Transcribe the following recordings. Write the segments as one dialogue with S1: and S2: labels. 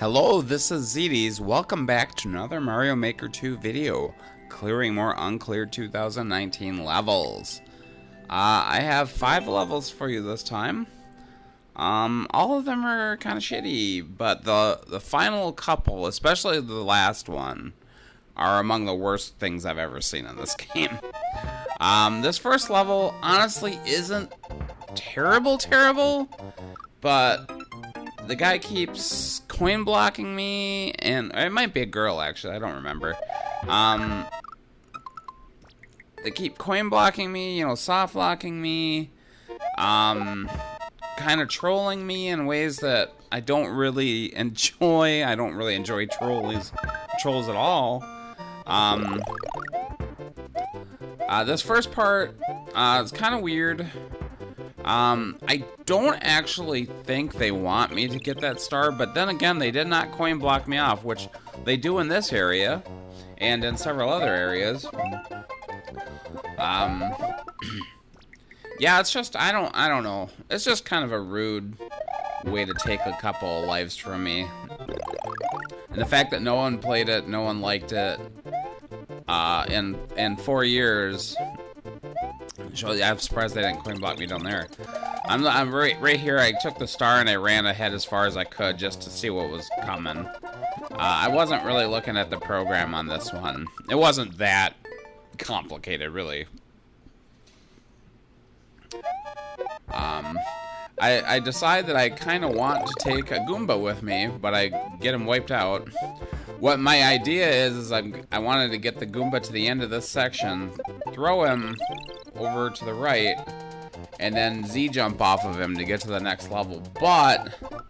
S1: Hello, this is Zedes. Welcome back to another Mario Maker 2 video, clearing more Uncleared 2019 levels. I have 5 levels for you this time. All of them are kind of shitty, but the final couple, especially the last one, are among the worst things I've ever seen in this game. This first level honestly isn't terrible, but the guy keeps coin blocking me, and it might be a girl actually, I don't remember. They keep coin blocking me, soft locking me, kind of trolling me in ways that I don't really enjoy. I don't really enjoy trolls at all. This first part is kind of weird. I don't actually think they want me to get that star, but then again, they did not coin block me off, which they do in this area and in several other areas. Yeah, it's just, I don't know. It's just kind of a rude way to take a couple of lives from me. And the fact that no one played it, no one liked it, in 4 years, I'm surprised they didn't coin block me down there. I'm right here. I took the star and I ran ahead as far as I could just to see what was coming. I wasn't really looking at the program on this one. It wasn't that complicated, really. I decide that I kind of want to take a Goomba with me, but I get him wiped out. What my idea is I wanted to get the Goomba to the end of this section, throw him over to the right, and then Z-jump off of him to get to the next level. But the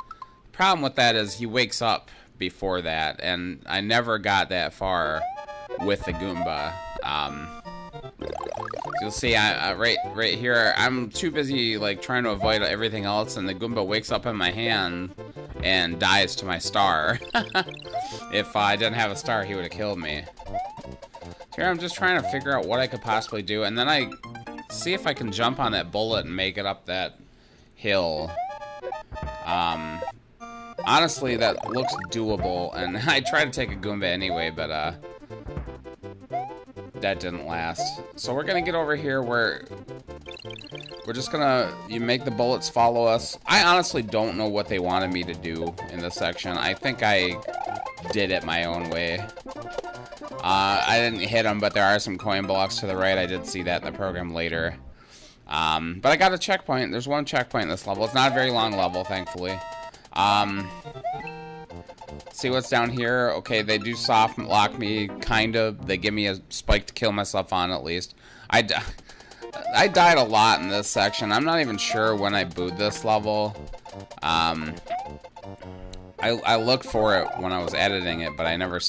S1: problem with that is he wakes up before that, and I never got that far with the Goomba. You'll see, right here, I'm too busy trying to avoid everything else, and the Goomba wakes up in my hand and dies to my star. If I didn't have a star, he would have killed me. So here I'm just trying to figure out what I could possibly do, and then I see if I can jump on that bullet and make it up that hill. Honestly, that looks doable, and I tried to take a Goomba anyway, but that didn't last. So we're gonna get over here where we're just gonna make the bullets follow us. I honestly don't know what they wanted me to do in this section. I think I did it my own way. I didn't hit them, but there are some coin blocks to the right. I did see that in the program later. But I got a checkpoint. There's one checkpoint in this level. It's not a very long level, thankfully. See what's down here? Okay, they do soft lock me, kind of. They give me a spike to kill myself on, at least. I died a lot in this section. I'm not even sure when I booted this level. I looked for it when I was editing it, but I never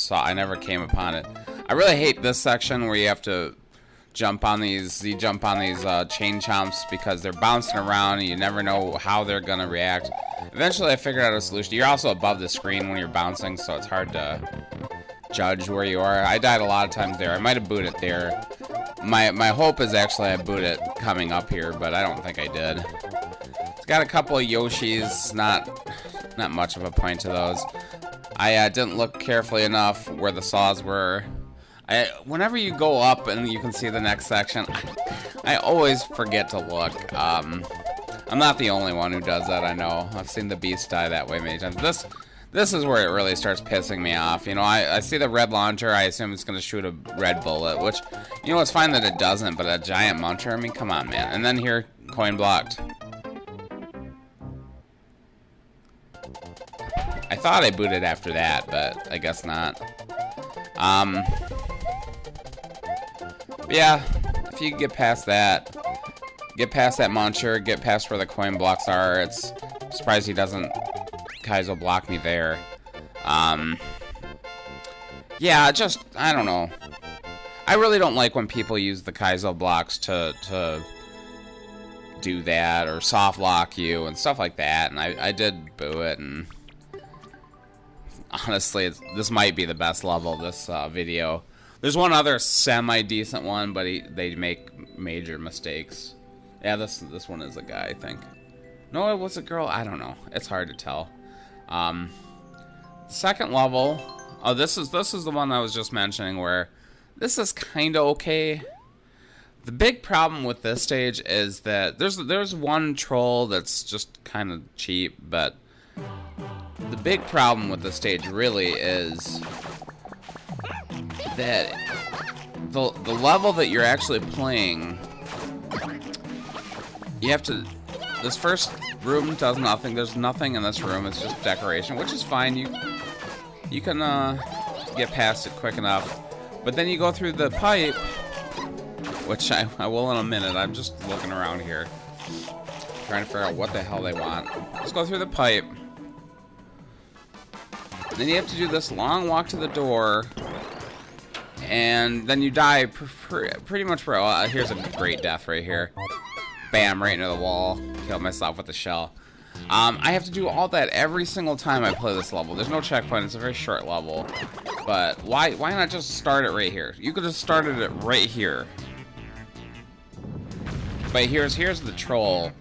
S1: came upon it. I really hate this section where you have to jump on these chain chomps because they're bouncing around and you never know how they're gonna react. Eventually I figured out a solution. You're also above the screen when you're bouncing, so it's hard to judge where you are. I died a lot of times there. I might have booted there. My hope is actually I boot it coming up here, but I don't think I did. It's got a couple of Yoshis, not much of a point to those. I didn't look carefully enough where the saws were. Whenever you go up and you can see the next section, I always forget to look. I'm not the only one who does that, I know. I've seen the Beast die that way many times. This is where it really starts pissing me off. I see the red launcher, I assume it's going to shoot a red bullet, which, it's fine that it doesn't, but a giant launcher, I mean, come on, man. And then here, coin blocked. I thought I booted after that, but I guess not. Yeah, if you get past that launcher, get past where the coin blocks are, I'm surprised he doesn't Kaizo block me there. Yeah, I don't know. I really don't like when people use the Kaizo blocks to do that, or soft lock you, and stuff like that, and I did boo it, and honestly, this might be the best level of this video. There's one other semi-decent one, but they make major mistakes. Yeah, this one is a guy, I think. No, it was a girl. I don't know. It's hard to tell. Second level. Oh, this is the one I was just mentioning where this is kind of okay. The big problem with this stage is that there's one troll that's just kind of cheap, but the big problem with this stage really is that the level that you're actually playing, you have to. This first room does nothing. There's nothing in this room. It's just decoration, which is fine. You can get past it quick enough. But then you go through the pipe, which I will in a minute. I'm just looking around here, trying to figure out what the hell they want. Let's go through the pipe. Then you have to do this long walk to the door, and then you die pretty much for. Here's a great death right here. Bam, right into the wall. Killed myself with the shell. I have to do all that every single time I play this level. There's no checkpoint. It's a very short level. But why not just start it right here? You could have started it right here. But here's the troll.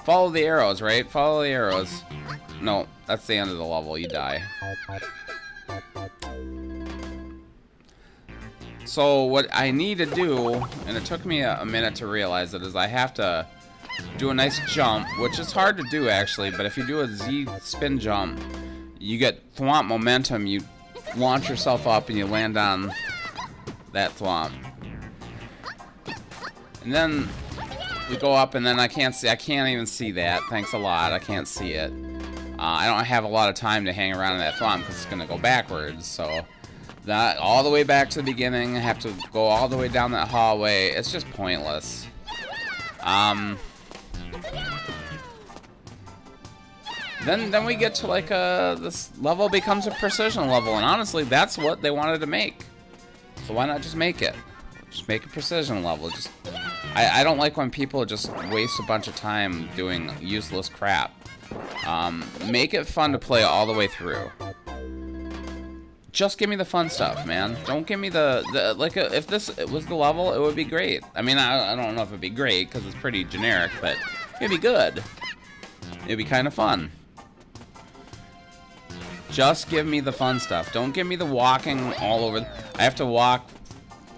S1: Follow the arrows, right? Follow the arrows. No, that's the end of the level. You die. So what I need to do, and it took me a minute to realize it, is I have to do a nice jump, which is hard to do actually, but if you do a Z spin jump, you get thwomp momentum, you launch yourself up and you land on that thwomp. And then we go up and then I can't even see that. Thanks a lot, I can't see it. I don't have a lot of time to hang around in that thwomp because it's going to go backwards, so that all the way back to the beginning, I have to go all the way down that hallway. It's just pointless. Then we get to like this level becomes a precision level, and honestly, that's what they wanted to make. So why not just make it? Just make a precision level. I don't like when people just waste a bunch of time doing useless crap. Make it fun to play all the way through. Just give me the fun stuff, man. Don't give me the like, if this was the level, it would be great. I mean, I don't know if it'd be great, because it's pretty generic, but it'd be good. It'd be kind of fun. Just give me the fun stuff. Don't give me the walking all over. I have to walk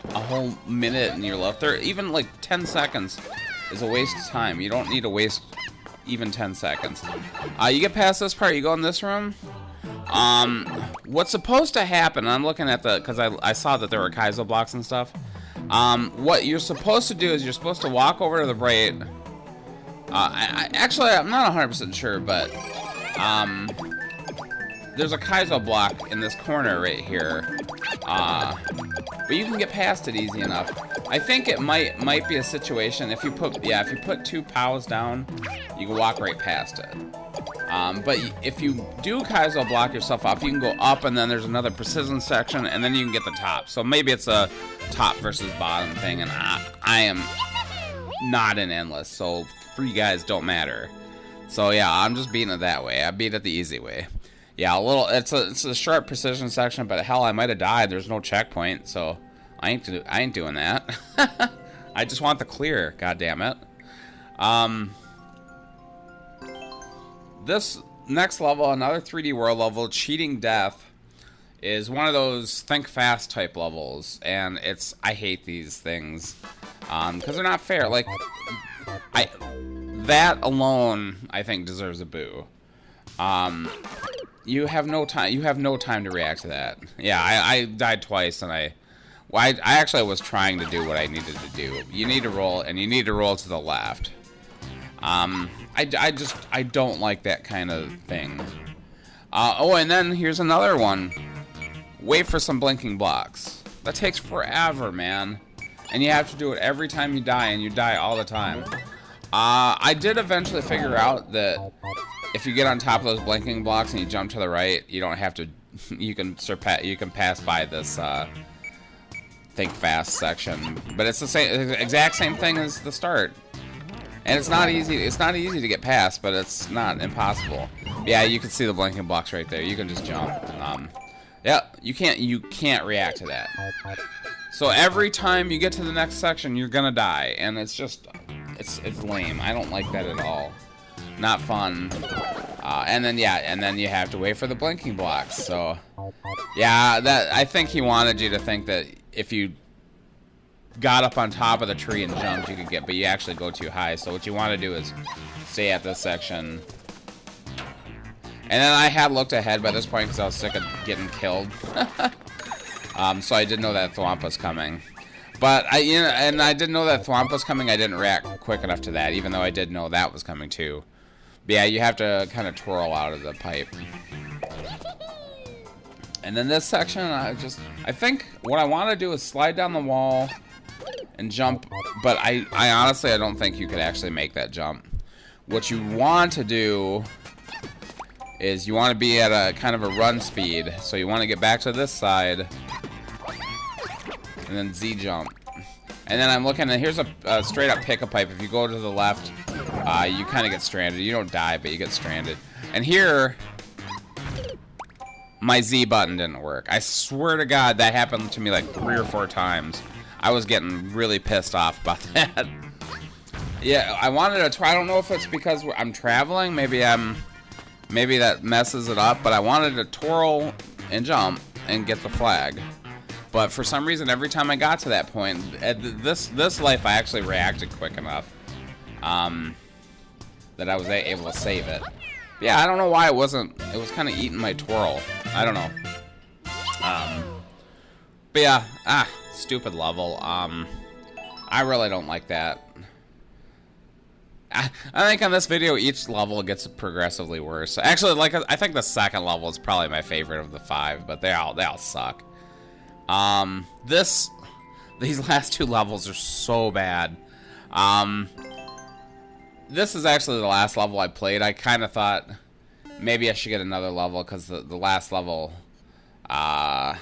S1: a whole minute in your left. There, even like 10 seconds is a waste of time. You don't need to waste even 10 seconds. You get past this part, you go in this room. What's supposed to happen, I'm looking at because I saw that there were Kaizo blocks and stuff. What you're supposed to do is you're supposed to walk over to the right. Actually, I'm not 100% sure, but there's a Kaizo block in this corner right here. But you can get past it easy enough. I think it might be a situation if you put two POWs down, you can walk right past it. But if you do Kaizo block yourself off, you can go up, and then there's another precision section, and then you can get the top. So maybe it's a top versus bottom thing, and I am not in endless, so for you guys don't matter. So yeah, I'm just beating it that way. I beat it the easy way. Yeah, it's a sharp precision section, but hell, I might have died. There's no checkpoint, so I ain't doing that. I just want the clear, god damn it. This next level, another 3D world level, Cheating Death, is one of those think fast type levels, and I hate these things because they're not fair. Like, that alone, I think, deserves a boo. You have no time. You have no time to react to that. Yeah, I died twice, and I actually was trying to do what I needed to do. You need to roll, and you need to roll to the left. I don't like that kind of thing. Oh, and then here's another one. Wait for some blinking blocks. That takes forever, man. And you have to do it every time you die, and you die all the time. I did eventually figure out that if you get on top of those blinking blocks and you jump to the right, you don't have to. You can pass by this think fast section, but it's the exact same thing as the start. And it's not easy. It's not easy to get past, but it's not impossible. Yeah, you can see the blinking blocks right there. You can just jump. Yeah, you can't react to that. So every time you get to the next section, you're gonna die, and it's lame. I don't like that at all. Not fun. And then you have to wait for the blinking blocks. So yeah, I think he wanted you to think that if you got up on top of the tree and jumped, you could get, but you actually go too high. So what you want to do is stay at this section. And then I had looked ahead by this point because I was sick of getting killed. So I didn't know that Thwomp was coming. But I didn't know that Thwomp was coming. I didn't react quick enough to that, even though I did know that was coming too. But yeah, you have to kind of twirl out of the pipe. And then this section, I think what I want to do is slide down the wall and jump. But I honestly, I don't think you could actually make that jump. What you want to do is you want to be at a kind of a run speed. So you want to get back to this side. And then Z jump. And then I'm looking, and here's a straight up pick a pipe. If you go to the left, you kind of get stranded. You don't die, but you get stranded. And here, my Z button didn't work. I swear to God, that happened to me like 3 or 4 times. I was getting really pissed off about that. Yeah, I wanted to try. I don't know if it's because I'm traveling. Maybe that messes it up. But I wanted to twirl and jump and get the flag. But for some reason, every time I got to that point, at this life, I actually reacted quick enough that I was able to save it. But yeah, I don't know why it wasn't. It was kind of eating my twirl. I don't know. But yeah, stupid level. I really don't like that. I think on this video, each level gets progressively worse. Actually, like I think the second level is probably my favorite of the 5, but they all suck. These last 2 levels are so bad. This is actually the last level I played. I kind of thought maybe I should get another level because the last level, is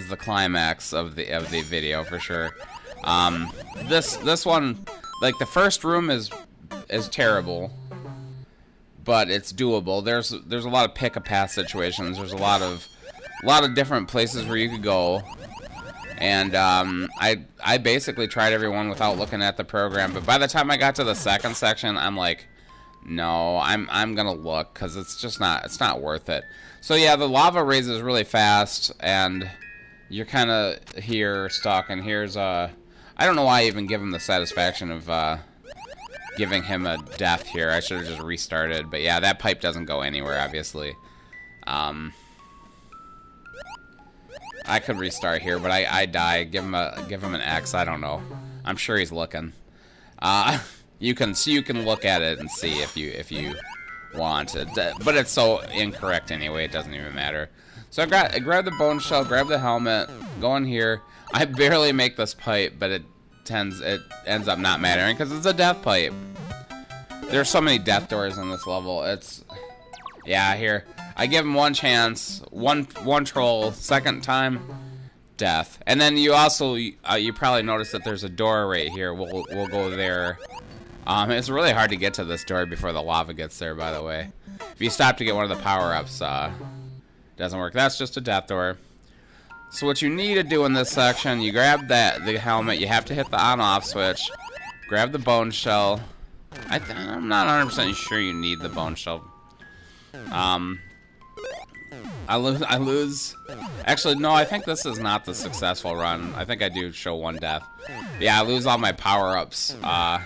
S1: the climax of the video for sure. This one, like the first room is terrible, but it's doable. There's a lot of pick a path situations. There's a lot of different places where you could go, and I basically tried everyone without looking at the program. But by the time I got to the second section, I'm like, no, I'm gonna look because it's not worth it. So yeah, the lava raises really fast, and you're kind of here stuck. And here's I don't know why I even give him the satisfaction of giving him a death here. I should have just restarted. But yeah, that pipe doesn't go anywhere, obviously. I could restart here, but I die. Give him an X. I don't know. I'm sure he's looking. You can look at it and see if you want it, but it's so incorrect anyway. It doesn't even matter. So I grab the bone shell, grab the helmet, go in here. I barely make this pipe, but it ends up not mattering because it's a death pipe. There's so many death doors in this level. Yeah, here. I give him one chance, one troll, second time, death. And then you also, you probably noticed that there's a door right here. We'll go there. It's really hard to get to this door before the lava gets there, by the way. If you stop to get one of the power-ups, doesn't work. That's just a death door. So what you need to do in this section, you grab the helmet. You have to hit the on-off switch. Grab the bone shell. I'm not 100% sure you need the bone shell. I lose. Actually, no, I think this is not the successful run. I think I do show 1 death. Yeah, I lose all my power-ups. But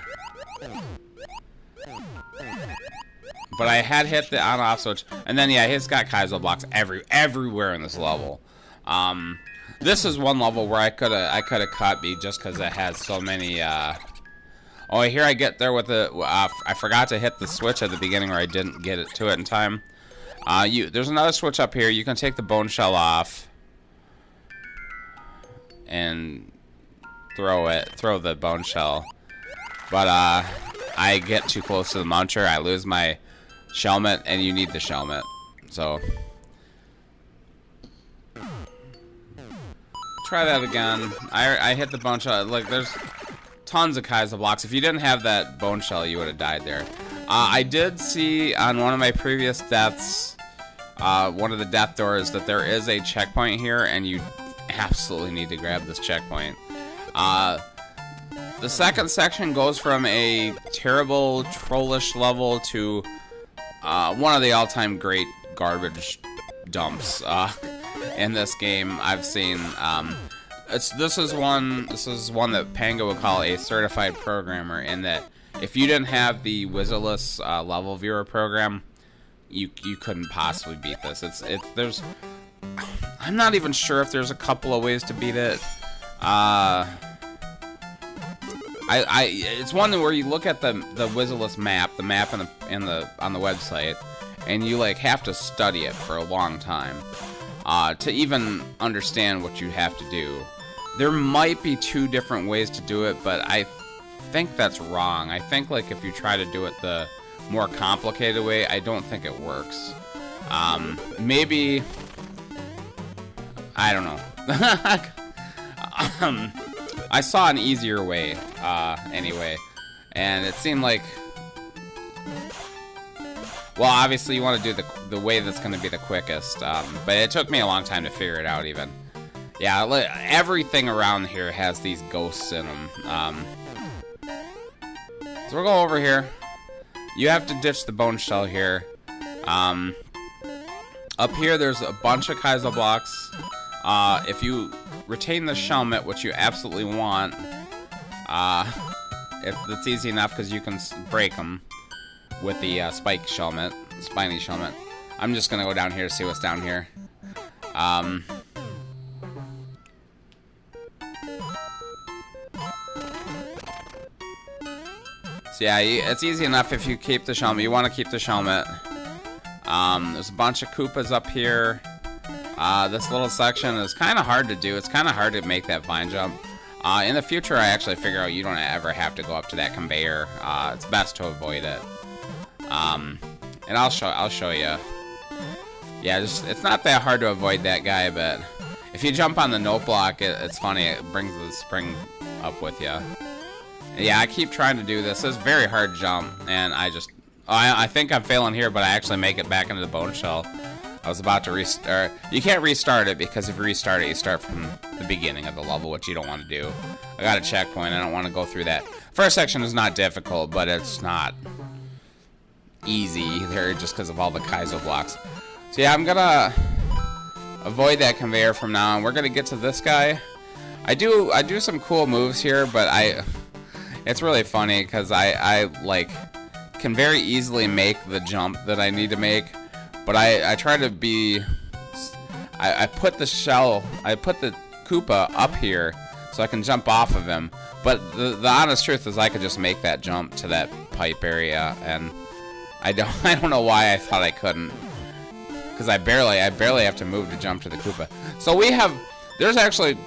S1: I had hit the on-off switch, and then yeah, he's got Kaizo blocks everywhere in this level. This is one level where I could have cut me just because it has so many. Oh, here I get there with the. I forgot to hit the switch at the beginning, or I didn't get it to it in time. There's another switch up here. You can take the bone shell off and throw the bone shell. But I get too close to the muncher. I lose my shelmet, and you need the shelmet. So try that again. I hit the bone shell. Like there's tons of Kaizo blocks. If you didn't have that bone shell, you would have died there. I did see on one of my previous deaths, one of the death doors, that there is a checkpoint here, and you absolutely need to grab this checkpoint. The second section goes from a terrible trollish level to one of the all-time great garbage dumps in this game I've seen. This is one that Pango would call a certified programmer, in that if you didn't have the Wizardless level viewer program, you couldn't possibly beat this. I'm not even sure if there's a couple of ways to beat it. It's one where you look at the Wizardless map, the map on the website, and you like have to study it for a long time to even understand what you have to do. There might be 2 different ways to do it, but I think that's wrong. I think like if you try to do it the more complicated way, I don't think it works. Maybe, I don't know. I saw an easier way, anyway, and it seemed like, well, obviously you want to do the way that's going to be the quickest, but it took me a long time to figure it out even. Yeah, everything around here has these ghosts in them. So we'll go over here. You have to ditch the bone shell here. Up here, there's a bunch of Kaizo blocks. If you retain the Shelmet, which you absolutely want, if it's easy enough because you can break them with the spiny Shelmet. I'm just gonna go down here to see what's down here. So yeah, it's easy enough if you keep the Shelmet. You want to keep the Shelmet. There's a bunch of Koopas up here. This little section is kind of hard to do. It's kind of hard to make that vine jump. In the future, I actually figure out you don't ever have to go up to that conveyor. It's best to avoid it. And I'll show you. Yeah, it's not that hard to avoid that guy, but if you jump on the note block, it's funny. It brings the spring up with you. Yeah, I keep trying to do this. It's a very hard jump, and I think I'm failing here, but I actually make it back into the bone shell. I was about to restart. You can't restart it, because if you restart it, you start from the beginning of the level, which you don't want to do. I got a checkpoint. I don't want to go through that. First section is not difficult, but it's not easy either, just because of all the Kaizo blocks. So yeah, I'm gonna avoid that conveyor from now on. We're gonna get to this guy. I do some cool moves here, but it's really funny because I like can very easily make the jump that I need to make, but I try to be. I put the Koopa up here so I can jump off of him. But the honest truth is I could just make that jump to that pipe area, and I don't know why I thought I couldn't, because I barely have to move to jump to the Koopa. So there's actually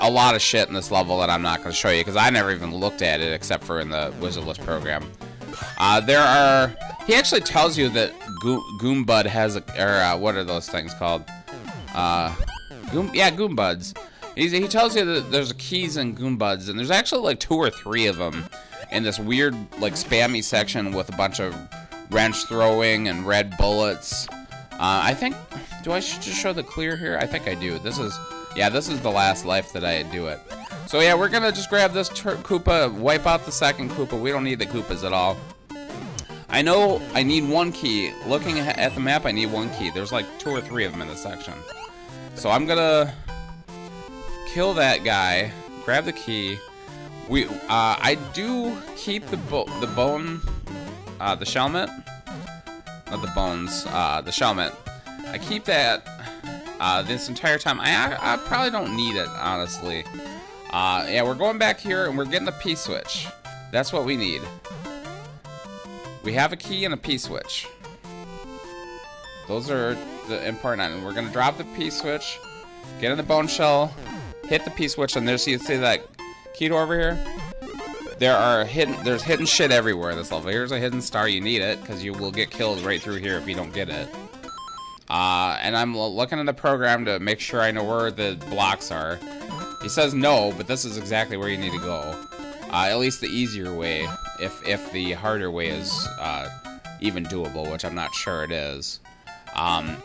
S1: a lot of shit in this level that I'm not going to show you because I never even looked at it except for in the Wizardless program. He actually tells you that Goombud has what are those things called? Goombuds. He tells you that there's keys in Goombuds, and there's actually like 2 or 3 of them in this weird like spammy section with a bunch of wrench throwing and red bullets. I think, do I just show the clear here? I think I do. This is the last life that I do it. So yeah, we're gonna just grab this Koopa, wipe out the second Koopa. We don't need the Koopas at all. I know I need 1 key. Looking at the map, I need 1 key. There's like 2 or 3 of them in this section. So I'm gonna kill that guy, grab the key. I do keep the bone, the Shelmet. Not the bones, the Shelmet. I keep that this entire time. I probably don't need it, honestly. Yeah, we're going back here and we're getting the P-switch. That's what we need. We have a key and a P-switch. Those are the important items. We're gonna drop the P-switch, get in the bone shell, hit the P-switch, and there's, you see that key door over here? There's hidden shit everywhere in this level. Here's a hidden star. You need it, because you will get killed right through here if you don't get it. And I'm looking in the program to make sure I know where the blocks are. He says no, but this is exactly where you need to go. At least the easier way, if the harder way is even doable, which I'm not sure it is. And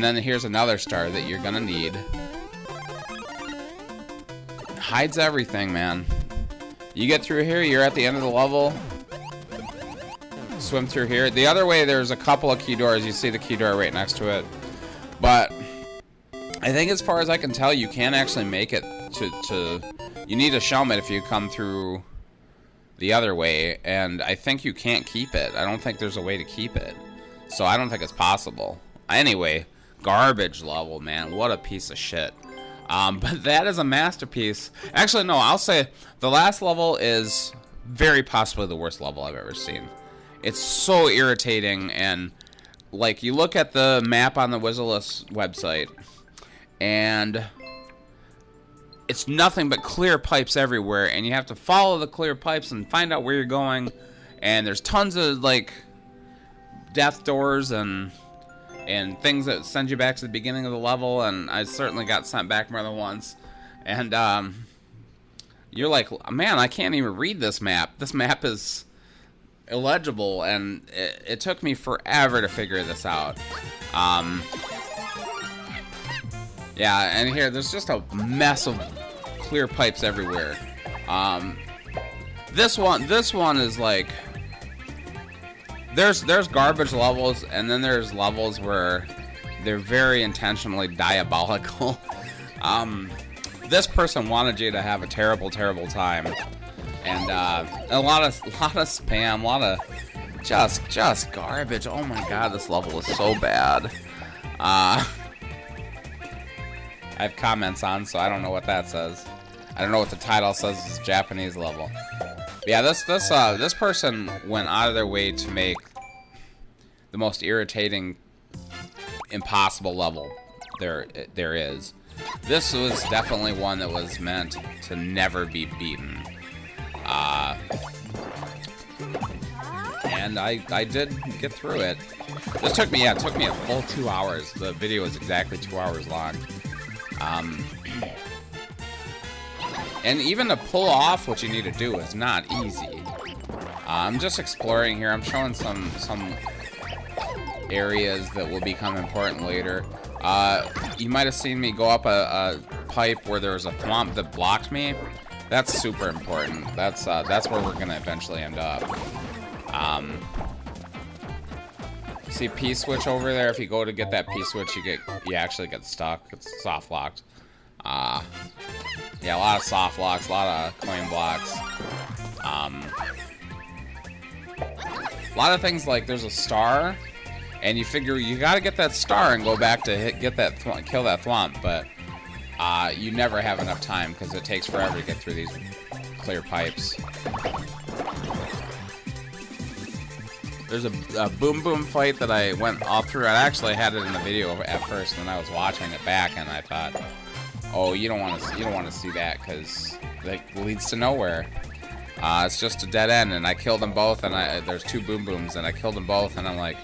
S1: then here's another star that you're gonna need. hides everything, man. You get through here, you're at the end of the level. Swim through here. The other way, there's a couple of key doors. You see the key door right next to it. But I think as far as I can tell, you can actually make it to you need a helmet if you come through the other way, and I think you can't keep it. I don't think there's a way to keep it. So I don't think it's possible. Anyway, garbage level, man. What a piece of shit. But that is a masterpiece. Actually, no, I'll say the last level is very possibly the worst level I've ever seen. It's so irritating, and like you look at the map on the Wizardless website, and it's nothing but clear pipes everywhere, and you have to follow the clear pipes and find out where you're going, and there's tons of like death doors and things that send you back to the beginning of the level, and I certainly got sent back more than once. And you're like, man, I can't even read this map. This map is illegible, and it took me forever to figure this out. Yeah, and here, there's just a mess of clear pipes everywhere. This one is like, there's garbage levels, and then there's levels where they're very intentionally diabolical. This person wanted you to have a terrible, terrible time, and a lot of spam, a lot of just garbage. Oh my god, this level is so bad. I have comments on, so I don't know what that says. I don't know what the title says. It's a Japanese level. But yeah, this person went out of their way to make the most irritating, impossible level there is. This was definitely one that was meant to never be beaten. And I did get through it. This took me a full 2 hours. The video is exactly 2 hours long. And even to pull off what you need to do is not easy. I'm just exploring here. I'm showing some areas that will become important later. You might have seen me go up a pipe where there was a thwomp that blocked me. That's super important. That's where we're gonna eventually end up. See P-switch over there? If you go to get that P-switch, you actually get stuck. It's soft locked. Yeah, a lot of soft locks, a lot of coin blocks. A lot of things like there's a star, and you figure you gotta get that star and go back to kill that thwomp, but you never have enough time because it takes forever to get through these clear pipes. There's a boom boom fight that I went all through. I actually had it in the video at first, and I was watching it back, and I thought, oh, you don't want to see that because it leads to nowhere. It's just a dead end, and I killed them both, and there's two boom booms, and I killed them both, and I'm like,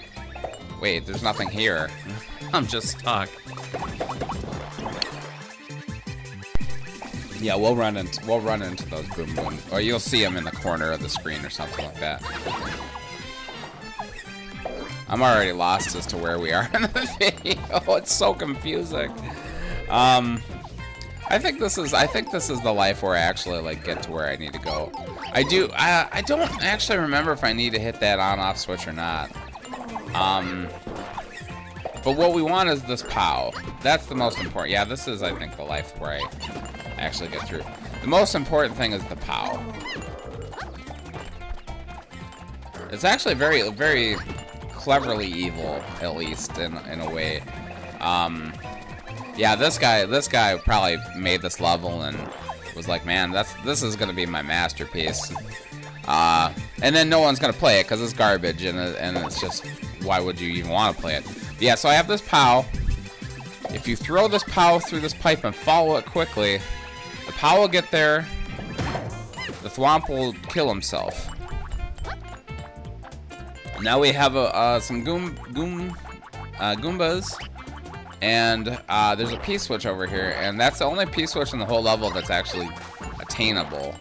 S1: wait, there's nothing here. I'm just stuck. Yeah, we'll run into those boom booms, or you'll see them in the corner of the screen or something like that. I'm already lost as to where we are in the video. It's so confusing. I think this is the life where I actually like get to where I need to go. I don't actually remember if I need to hit that on-off switch or not. But what we want is this POW. That's the most important. Yeah, this is, I think, the life where I actually get through. The most important thing is the POW. It's actually very, very cleverly evil, at least in a way. Yeah, this guy probably made this level and was like, man, this is gonna be my masterpiece. And then no one's gonna play it because it's garbage, and it's just, why would you even want to play it? But yeah, so I have this POW. If you throw this POW through this pipe and follow it quickly, the POW will get there. The thwomp will kill himself. Now we have some Goombas. And there's a P-switch over here, and that's the only P-switch in the whole level that's actually attainable.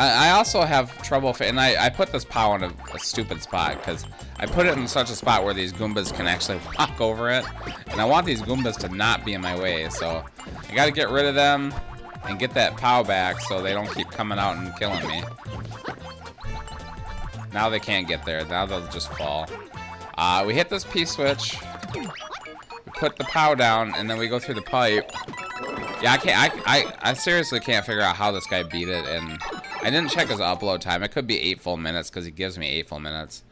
S1: I also have trouble, and I put this POW in a stupid spot, because I put it in such a spot where these Goombas can actually walk over it, and I want these Goombas to not be in my way, so I gotta get rid of them and get that POW back so they don't keep coming out and killing me. Now they can't get there, now they'll just fall. We hit this P-switch, we put the POW down, and then we go through the pipe. Yeah, I seriously can't figure out how this guy beat it, and I didn't check his upload time. It could be 8 full minutes, because he gives me 8 full minutes.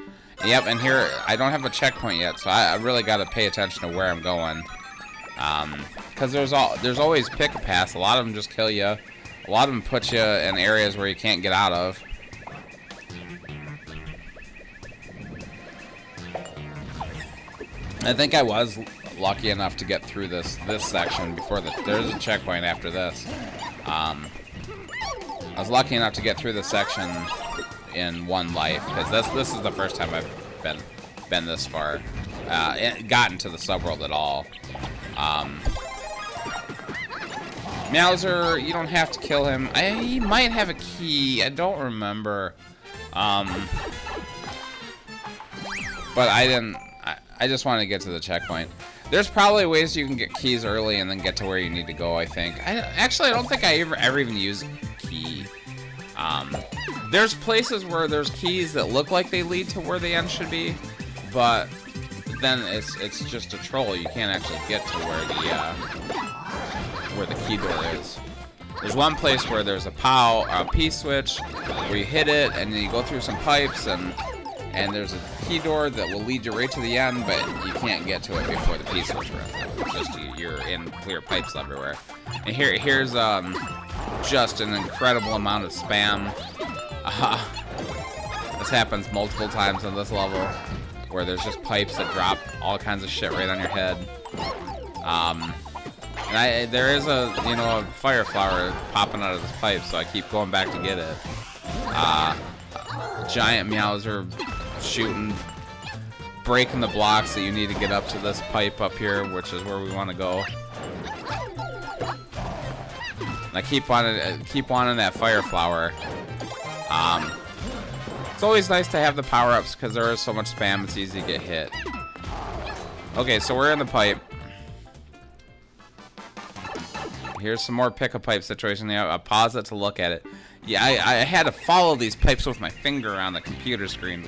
S1: Yep, and here, I don't have a checkpoint yet, so I really got to pay attention to where I'm going. Because there's always pick a pass. A lot of them just kill you. A lot of them put you in areas where you can't get out of. I think I was lucky enough to get through this section before there's a checkpoint after this. I was lucky enough to get through this section in one life, because this is the first time I've been this far, gotten to the subworld at all. Meowser, you don't have to kill him. He might have a key. I don't remember. But I didn't. I just wanted to get to the checkpoint. There's probably ways you can get keys early and then get to where you need to go, I think. Actually, I don't think I ever even use key. There's places where there's keys that look like they lead to where the end should be, but then it's just a troll. You can't actually get to where the key door is. There's one place where there's a POW, a P switch, where you hit it and then you go through some pipes, and there's a key door that will lead you right to the end, but you can't get to it before the P switch runs out. It's just you're in clear pipes everywhere. And here's just an incredible amount of spam. This happens multiple times on this level, where there's just pipes that drop all kinds of shit right on your head. And there is a fire flower popping out of this pipe, so I keep going back to get it. Giant Meowser shooting, breaking the blocks that you need to get up to this pipe up here, which is where we want to go. And I keep wanting that fire flower. It's always nice to have the power-ups because there is so much spam, it's easy to get hit. Okay, so we're in the pipe. Here's some more pick-a-pipe situation. I'll pause it to look at it. Yeah, I had to follow these pipes with my finger on the computer screen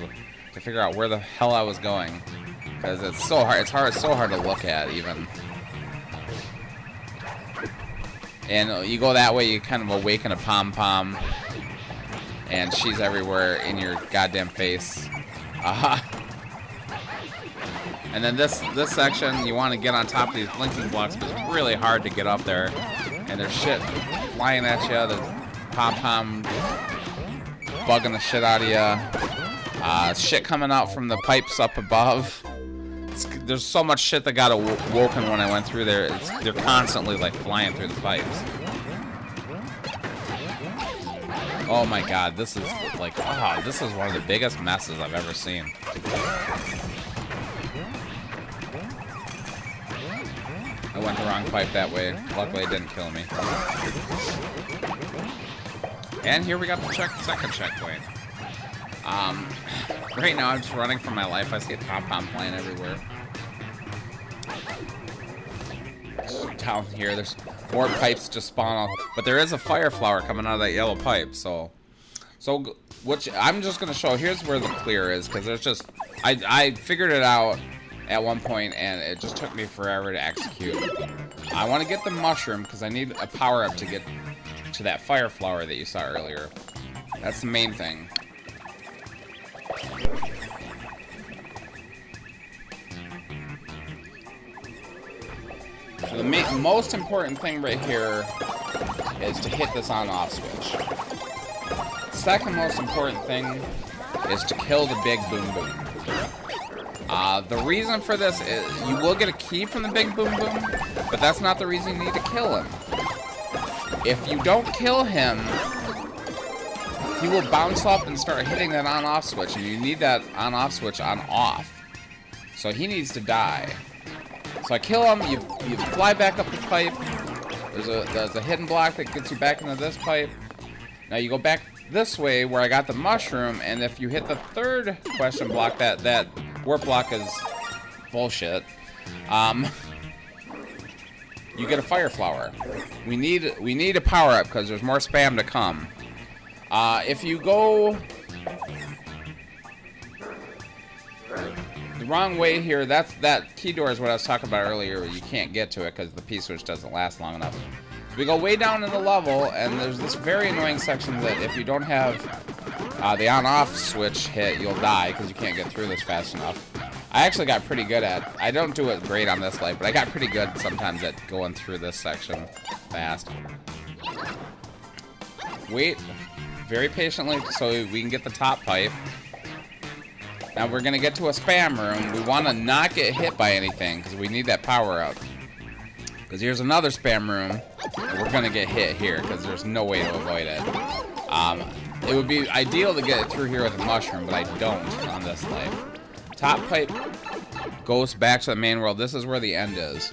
S1: to figure out where the hell I was going. Because it's so hard. It's so hard to look at, even. And you go that way, you kind of awaken a pom-pom. And she's everywhere in your goddamn face. And then this section, you want to get on top of these blinking blocks, but it's really hard to get up there. And there's shit flying at you. There's pom-pom bugging the shit out of you. Shit coming out from the pipes up above. There's so much shit that got awoken when I went through there. They're constantly like flying through the pipes. Oh my god, this is like, this is one of the biggest messes I've ever seen. I went the wrong pipe that way. Luckily, it didn't kill me. And here we got the second checkpoint. Right now, I'm just running for my life. I see a pom-pom playing everywhere. Down here, there's more pipes just spawn off. But there is a fire flower coming out of that yellow pipe, so which I'm just gonna show. Here's where the clear is, because there's just I figured it out at one point, and it just took me forever to execute. I want to get the mushroom because I need a power up to get to that fire flower that you saw earlier. That's the main thing. So the most important thing right here is to hit this on-off switch. Second most important thing is to kill the big boom boom. The reason for this is you will get a key from the big boom boom, but that's not the reason you need to kill him. If you don't kill him, he will bounce up and start hitting that on-off switch, and you need that on-off switch on-off. So he needs to die. So I kill him, you fly back up the pipe, there's a hidden block that gets you back into this pipe. Now you go back this way where I got the mushroom, and if you hit the third question block, that warp block is bullshit. You get a fire flower. We need a power up because there's more spam to come. If you go the wrong way here, that key door is what I was talking about earlier. You can't get to it because the P-switch doesn't last long enough. We go way down in the level, and there's this very annoying section that if you don't have the on-off switch hit, you'll die because you can't get through this fast enough. I actually got pretty good at, I don't do it great on this life, but I got pretty good sometimes at going through this section fast. Wait very patiently so we can get the top pipe. Now we're going to get to a spam room. We want to not get hit by anything because we need that power up. Because here's another spam room, and we're going to get hit here because there's no way to avoid it. It would be ideal to get it through here with a mushroom, but I don't on this life. Top pipe goes back to the main world. This is where the end is.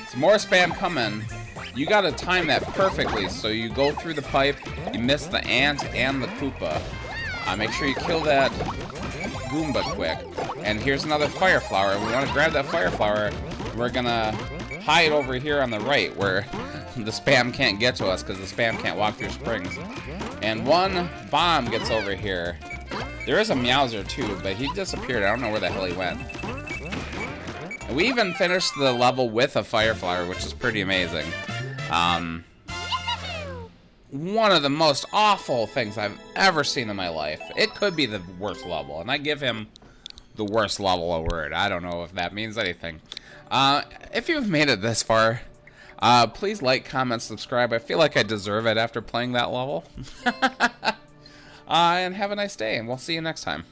S1: Some more spam coming. You gotta time that perfectly. So you go through the pipe, you miss the ant and the Koopa. Make sure you kill that Goomba quick. And here's another fire flower. We want to grab that fire flower. We're gonna hide over here on the right where the spam can't get to us because the spam can't walk through springs. And one bomb gets over here. There is a Meowser too, but he disappeared. I don't know where the hell he went. And we even finished the level with a fire flower, which is pretty amazing. One of the most awful things I've ever seen in my life. It could be the worst level, and I give him the worst level award. I don't know if that means anything. If you've made it this far, please like, comment, subscribe. I feel like I deserve it after playing that level. And have a nice day, and we'll see you next time.